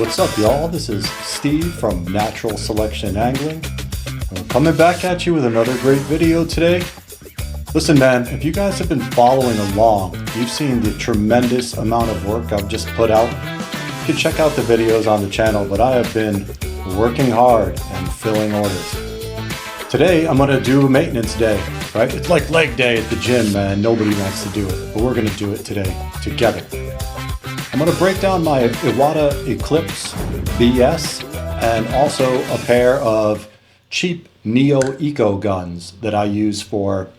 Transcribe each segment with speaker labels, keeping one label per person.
Speaker 1: What's up, y'all? This is Steve from Natural Selection Angling. And we're coming back at you with another great video today. Listen, man, if you guys have been following along, you've seen the tremendous amount of work I've just put out. You can check out the videos on the channel, but I have been working hard and filling orders. Today, I'm gonna do a maintenance day, right? It's like leg day at the gym, man. Nobody wants to do it, but we're gonna do it today together. I'm going to break down my Iwata Eclipse BS and also a pair of cheap NEOECO guns that I use for,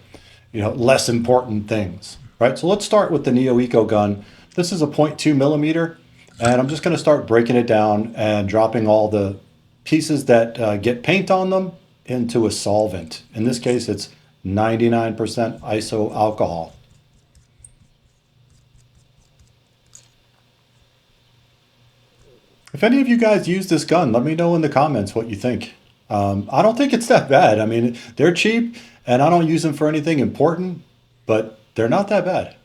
Speaker 1: less important things, right? So let's start with the NEOECO gun. This is a 0.2 millimeter, and I'm just going to start breaking it down and dropping all the pieces that get paint on them into a solvent. In this case, it's 99% iso alcohol. If any of you guys use this gun, let me know in the comments what you think. I don't think it's that bad. I mean, they're cheap and I don't use them for anything important, but they're not that bad.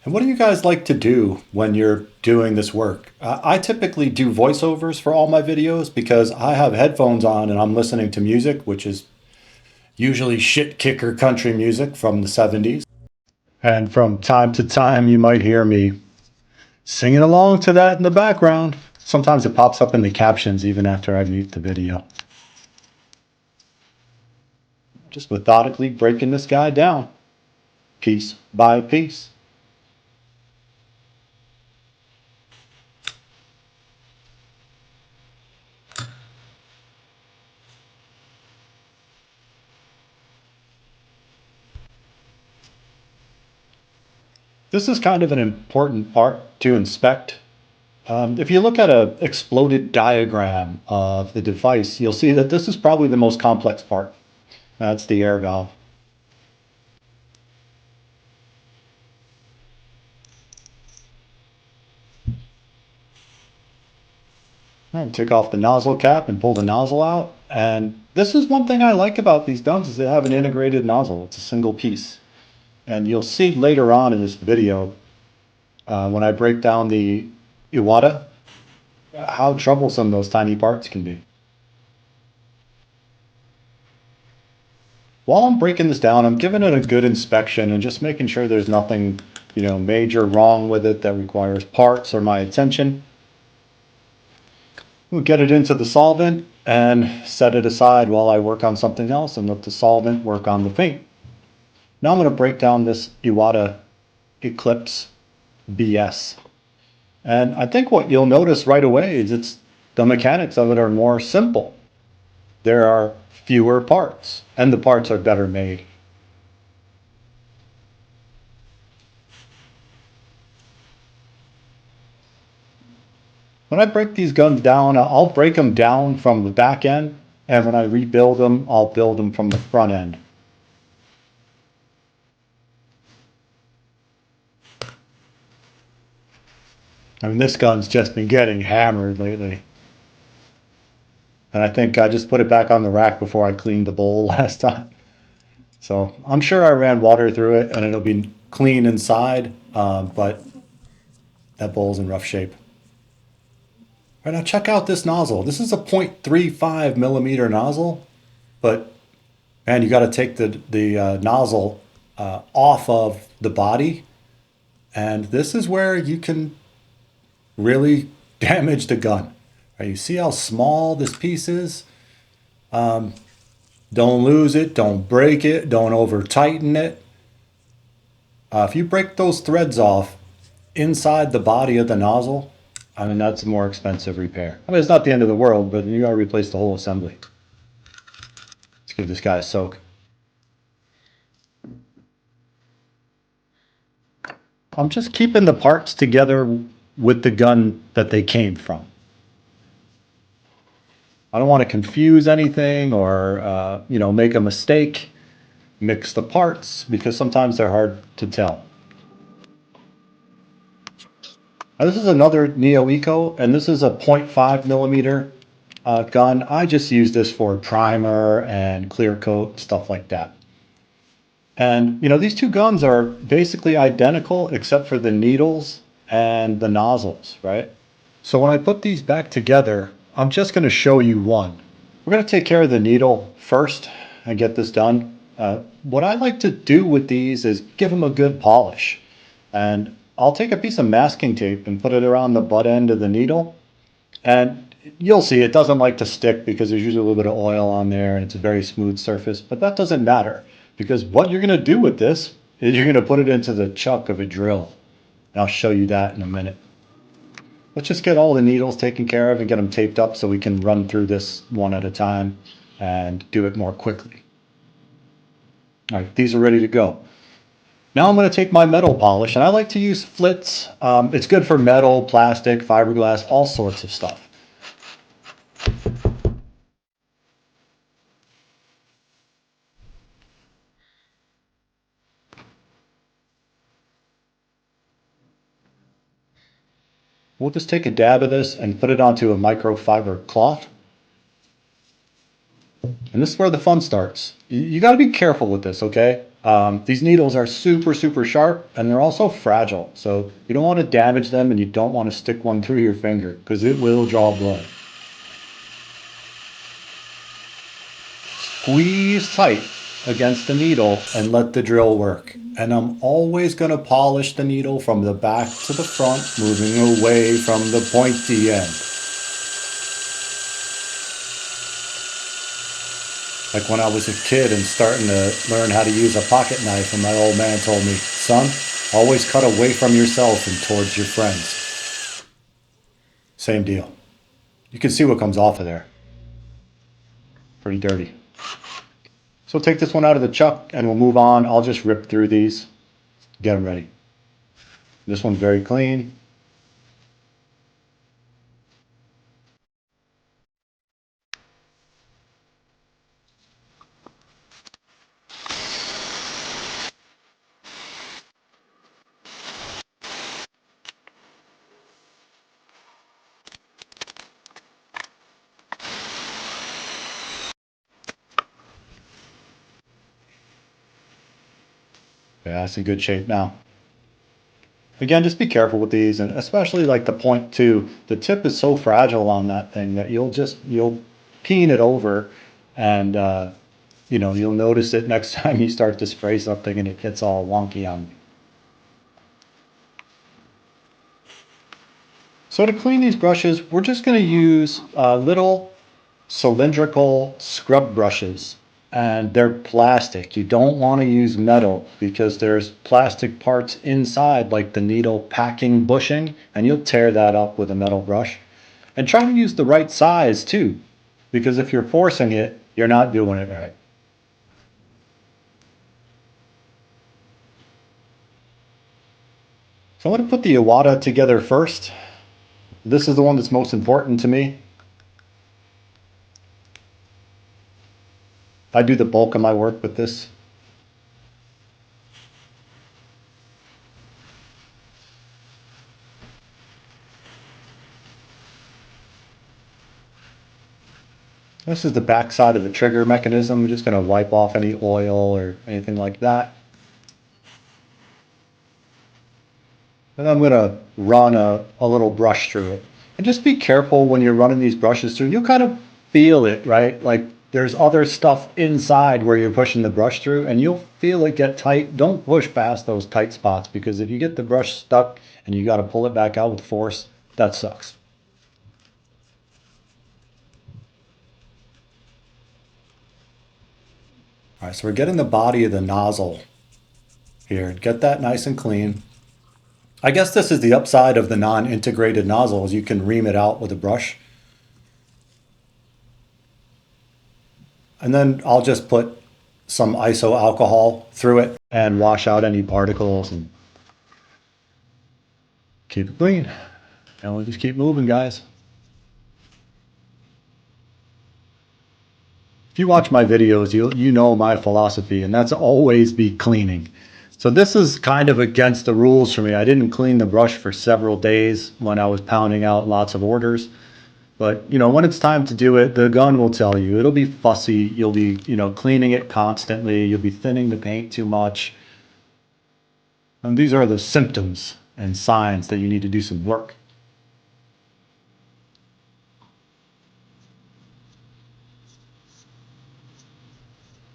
Speaker 1: And what do you guys like to do when you're doing this work? I typically do voiceovers for all my videos because I have headphones on and I'm listening to music, which is usually shit kicker country music from the 70s. And from time to time, you might hear me singing along to that in the background. Sometimes it pops up in the captions even after I mute the video. Just methodically breaking this guy down, piece by piece. This is kind of an important part to inspect. If you look at an exploded diagram of the device, you'll see that this is probably the most complex part. That's the air valve. And take off the nozzle cap and pull the nozzle out. And this is one thing I like about these guns is they have an integrated nozzle. It's a single piece. And you'll see later on in this video, when I break down the Iwata, how troublesome those tiny parts can be. While I'm breaking this down, I'm giving it a good inspection and just making sure there's nothing, major wrong with it that requires parts or my attention. We'll get it into the solvent and set it aside while I work on something else and let the solvent work on the paint. Now I'm going to break down this Iwata Eclipse BS. And I think what you'll notice right away is the mechanics of it are more simple. There are fewer parts, and the parts are better made. When I break these guns down, I'll break them down from the back end, and when I rebuild them, I'll build them from the front end. I mean, this gun's just been getting hammered lately. And I think I just put it back on the rack before I cleaned the bowl last time. So I'm sure I ran water through it and it'll be clean inside, but that bowl's in rough shape. All right, now check out this nozzle. This is a 0.35 millimeter nozzle, but man, you got to take the nozzle off of the body. And this is where you can really damage the gun. Right, you see how small this piece is? Don't lose it, don't break it, don't over tighten it. If you break those threads off inside the body of the nozzle, I mean, that's a more expensive repair. I mean, it's not the end of the world, but you gotta replace the whole assembly. Let's give this guy a soak. I'm just keeping the parts together with the gun that they came from. I don't want to confuse anything or, make a mistake, mix the parts, because sometimes they're hard to tell. Now, this is another NEOECO, and this is a 0.5 millimeter gun. I just use this for primer and clear coat, stuff like that. And these two guns are basically identical except for the needles and the nozzles, right? So when I put these back together, I'm just going to show you one. We're going to take care of the needle first and get this done. What I like to do with these is give them a good polish. And I'll take a piece of masking tape and put it around the butt end of the needle. And you'll see it doesn't like to stick because there's usually a little bit of oil on there and it's a very smooth surface. But that doesn't matter because what you're going to do with this is you're going to put it into the chuck of a drill. And I'll show you that in a minute. Let's just get all the needles taken care of and get them taped up so we can run through this one at a time and do it more quickly. All right, these are ready to go. Now I'm going to take my metal polish, and I like to use Flitz. It's good for metal, plastic, fiberglass, all sorts of stuff. We'll just take a dab of this and put it onto a microfiber cloth. And this is where the fun starts. You got to be careful with this, okay? These needles are super, super sharp, and they're also fragile. So you don't want to damage them, and you don't want to stick one through your finger because it will draw blood. Squeeze tight against the needle and let the drill work. And I'm always going to polish the needle from the back to the front, moving away from the pointy end. Like when I was a kid and starting to learn how to use a pocket knife, and my old man told me, son, always cut away from yourself and towards your friends. Same deal. You can see what comes off of there. Pretty dirty. So take this one out of the chuck and we'll move on. I'll just rip through these, get them ready. This one's very clean. Yeah, it's in good shape now. Again, just be careful with these, and especially like the point two. The tip is so fragile on that thing that you'll peen it over, and you'll notice it next time you start to spray something and it gets all wonky on you. So to clean these brushes, we're just going to use little cylindrical scrub brushes, and they're plastic. You don't want to use metal because there's plastic parts inside, like the needle packing bushing, and you'll tear that up with a metal brush. And try to use the right size too, because if you're forcing it, you're not doing it right. So I'm going to put the Iwata together first. This is the one that's most important to me. I do the bulk of my work with this. This is the back side of the trigger mechanism. I'm just going to wipe off any oil or anything like that. And I'm going to run a little brush through it. And just be careful when you're running these brushes through. You'll kind of feel it, right? Like there's other stuff inside where you're pushing the brush through, and you'll feel it get tight. Don't push past those tight spots, because if you get the brush stuck and you got to pull it back out with force, that sucks. All right, so we're getting the body of the nozzle here. Get that nice and clean. I guess this is the upside of the non-integrated nozzles. You can ream it out with a brush. And then I'll just put some iso alcohol through it and wash out any particles and keep it clean. And we'll just keep moving, guys. If you watch my videos, you know my philosophy, and that's always be cleaning. So this is kind of against the rules for me. I didn't clean the brush for several days when I was pounding out lots of orders. But, when it's time to do it, the gun will tell you. It'll be fussy. You'll be, cleaning it constantly. You'll be thinning the paint too much. And these are the symptoms and signs that you need to do some work.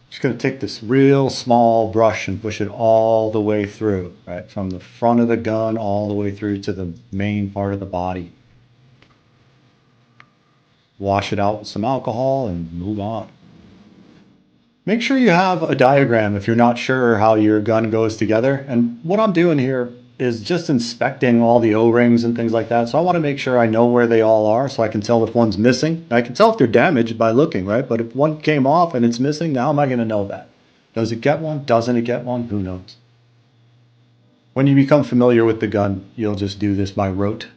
Speaker 1: Just going to take this real small brush and push it all the way through, right? From the front of the gun all the way through to the main part of the body. Wash it out with some alcohol and move on. Make sure you have a diagram if you're not sure how your gun goes together. And what I'm doing here is just inspecting all the O-rings and things like that. So I want to make sure I know where they all are so I can tell if one's missing. I can tell if they're damaged by looking, right? But if one came off and it's missing, now am I going to know that? Does it get one? Doesn't it get one? Who knows? When you become familiar with the gun, you'll just do this by rote.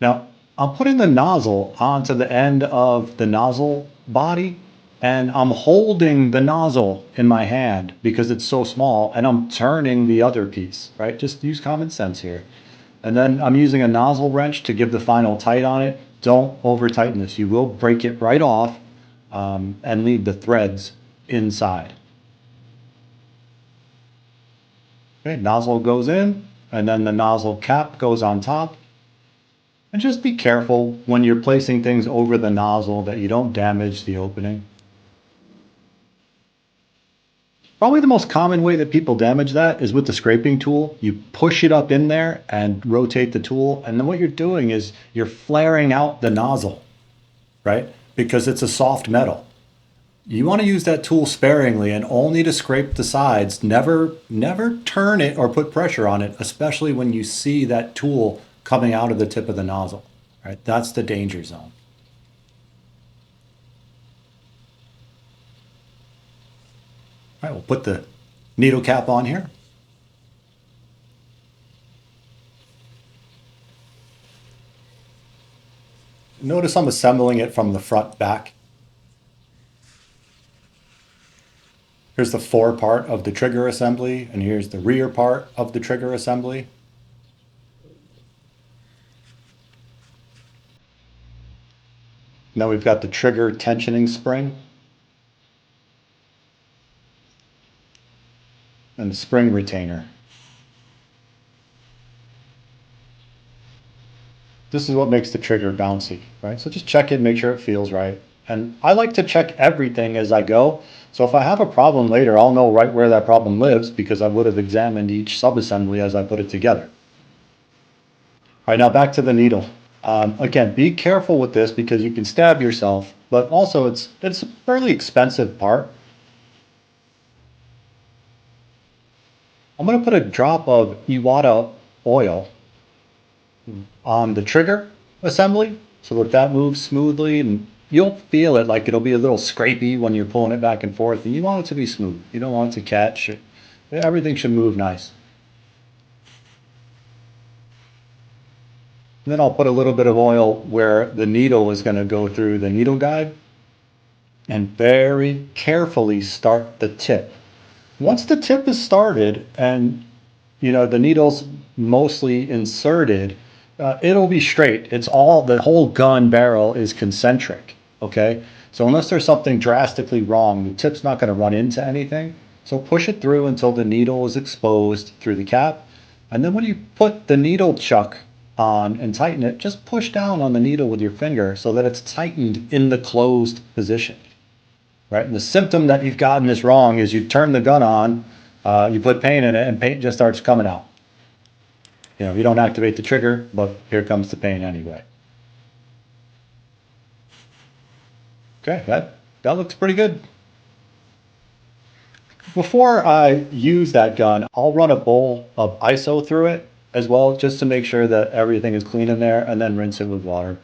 Speaker 1: Now, I'm putting the nozzle onto the end of the nozzle body, and I'm holding the nozzle in my hand because it's so small, and I'm turning the other piece, right? Just use common sense here. And then I'm using a nozzle wrench to give the final tight on it. Don't over tighten this. You will break it right off and leave the threads inside. Okay, nozzle goes in, and then the nozzle cap goes on top. And just be careful when you're placing things over the nozzle that you don't damage the opening. Probably the most common way that people damage that is with the scraping tool. You push it up in there and rotate the tool, and then what you're doing is you're flaring out the nozzle, right? Because it's a soft metal. You want to use that tool sparingly and only to scrape the sides. Never turn it or put pressure on it, especially when you see that tool coming out of the tip of the nozzle, right? That's the danger zone. All right, we'll put the needle cap on here. Notice I'm assembling it from the front back. Here's the fore part of the trigger assembly, and here's the rear part of the trigger assembly. Now we've got the trigger tensioning spring and the spring retainer. This is what makes the trigger bouncy, right? So just check it, make sure it feels right. And I like to check everything as I go. So if I have a problem later, I'll know right where that problem lives because I would have examined each subassembly as I put it together. All right, now back to the needle. Again, be careful with this because you can stab yourself, but also it's a fairly expensive part. I'm going to put a drop of Iwata oil on the trigger assembly so that moves smoothly, and you'll feel it like it'll be a little scrapey when you're pulling it back and forth, and you want it to be smooth. You don't want it to catch. Everything should move nice. And then I'll put a little bit of oil where the needle is going to go through the needle guide and very carefully start the tip. Once the tip is started and the needle's mostly inserted, it'll be straight. The whole gun barrel is concentric, okay? So unless there's something drastically wrong, the tip's not going to run into anything. So push it through until the needle is exposed through the cap. And then when you put the needle chuck on and tighten it, just push down on the needle with your finger so that it's tightened in the closed position, right? And the symptom that you've gotten this wrong is you turn the gun on, you put paint in it, and paint just starts coming out. You don't activate the trigger, but here comes the paint anyway. Okay, that looks pretty good. Before I use that gun, I'll run a bowl of ISO through it as well, just to make sure that everything is clean in there, and then rinse it with water.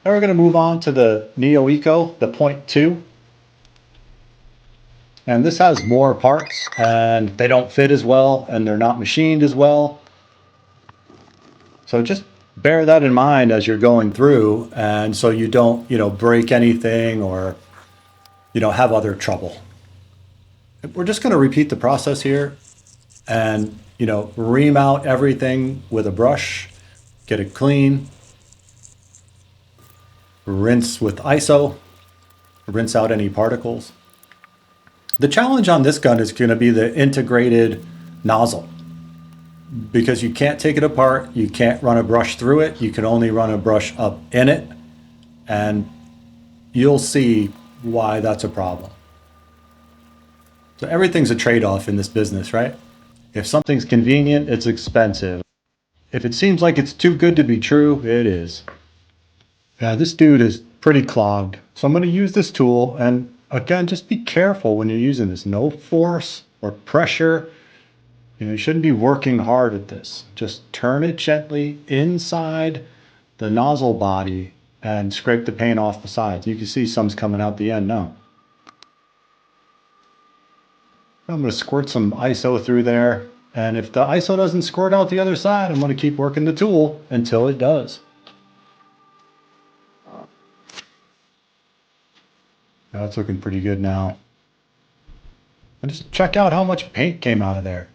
Speaker 1: Now we're going to move on to the NEOECO, the 0.2. And this has more parts, and they don't fit as well, and they're not machined as well. So just bear that in mind as you're going through, and so you don't, break anything or, have other trouble. We're just going to repeat the process here and, ream out everything with a brush, get it clean. rinse with ISO, rinse out any particles. The challenge on this gun is going to be the integrated nozzle, because you can't take it apart, you can't run a brush through it, you can only run a brush up in it, and you'll see why that's a problem. So everything's a trade-off in this business, right? If something's convenient, it's expensive. If it seems like it's too good to be true, it is. Yeah, this dude is pretty clogged. So I'm going to use this tool, and again, just be careful when you're using this. No force or pressure. You shouldn't be working hard at this. Just turn it gently inside the nozzle body and scrape the paint off the sides. You can see some's coming out the end now. I'm going to squirt some ISO through there. And if the ISO doesn't squirt out the other side, I'm going to keep working the tool until it does. That's looking pretty good now. And just check out how much paint came out of there.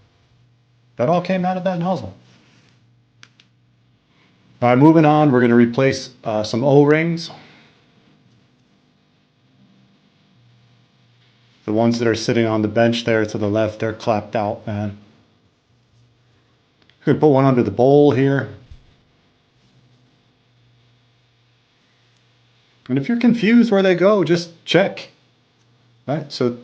Speaker 1: That all came out of that nozzle. All right, moving on, we're going to replace some O-rings. The ones that are sitting on the bench there to the left, they're clapped out, man. Could put one under the bowl here. And if you're confused where they go, just check. Right, so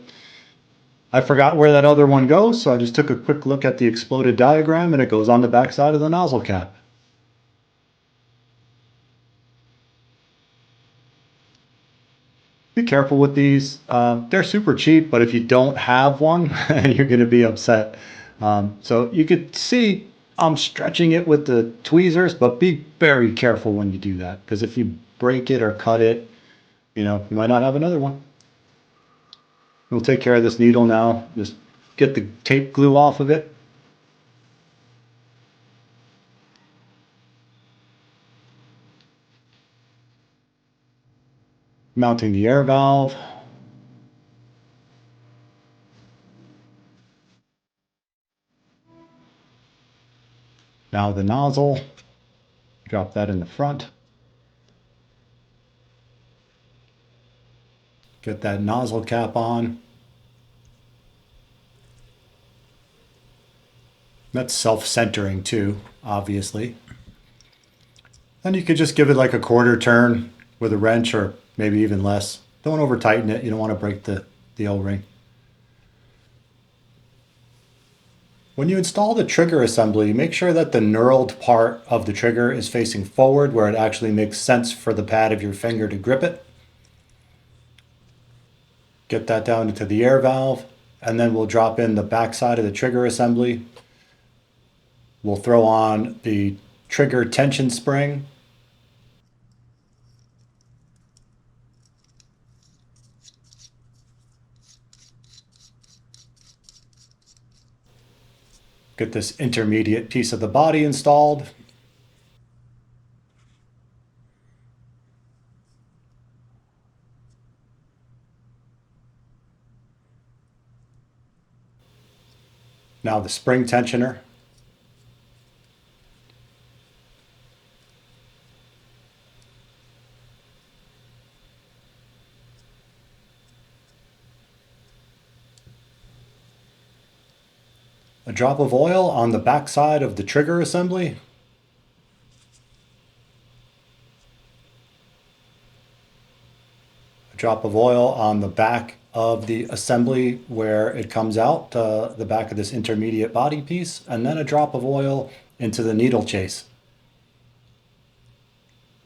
Speaker 1: I forgot where that other one goes, so I just took a quick look at the exploded diagram, and it goes on the back side of the nozzle cap. Be careful with these. They're super cheap, but if you don't have one, you're going to be upset. So you could see I'm stretching it with the tweezers, but be very careful when you do that, because if you break it or cut it, you might not have another one. We'll take care of this needle now. Just get the tape glue off of it. Mounting the air valve. Now the nozzle. Drop that in the front. Get that nozzle cap on. That's self-centering too, obviously. Then you could just give it like a quarter turn with a wrench, or maybe even less. Don't over tighten it. You don't want to break the O-ring. When you install the trigger assembly, make sure that the knurled part of the trigger is facing forward, where it actually makes sense for the pad of your finger to grip it. Get that down into the air valve, and then we'll drop in the back side of the trigger assembly. We'll throw on the trigger tension spring. Get this intermediate piece of the body installed. Now the spring tensioner. A drop of oil on the back side of the trigger assembly. A drop of oil on the back of the assembly where it comes out, the back of this intermediate body piece, and then a drop of oil into the needle chase.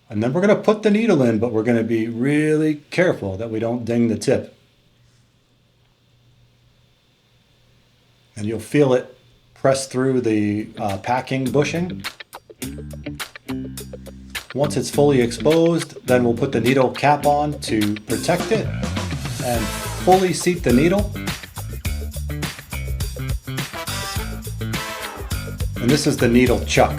Speaker 1: And then we're going to put the needle in, but we're going to be really careful that we don't ding the tip. And you'll feel it press through the packing bushing. Once it's fully exposed, then we'll put the needle cap on to protect it and fully seat the needle. And this is the needle chuck.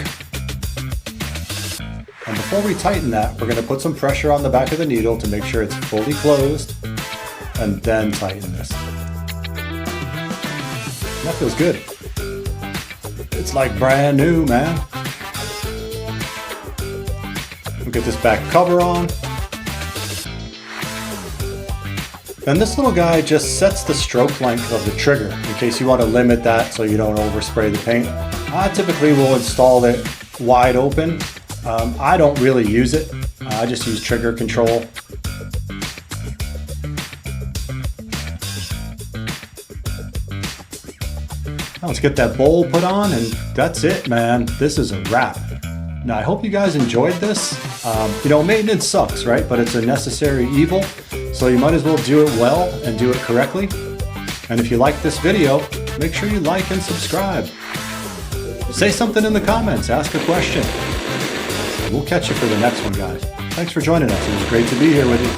Speaker 1: And before we tighten that, we're going to put some pressure on the back of the needle to make sure it's fully closed, and then tighten this. That feels good. It's like brand new, man. We'll get this back cover on. And this little guy just sets the stroke length of the trigger in case you want to limit that so you don't overspray the paint. I typically will install it wide open. I don't really use it. I just use trigger control. Now let's get that bowl put on, and that's it, man. This is a wrap. Now I hope you guys enjoyed this. Maintenance sucks, right? But it's a necessary evil, so you might as well do it well and do it correctly. And if you like this video, make sure you like and subscribe. Say something in the comments, ask a question. We'll catch you for the next one, guys. Thanks for joining us. It was great to be here with you.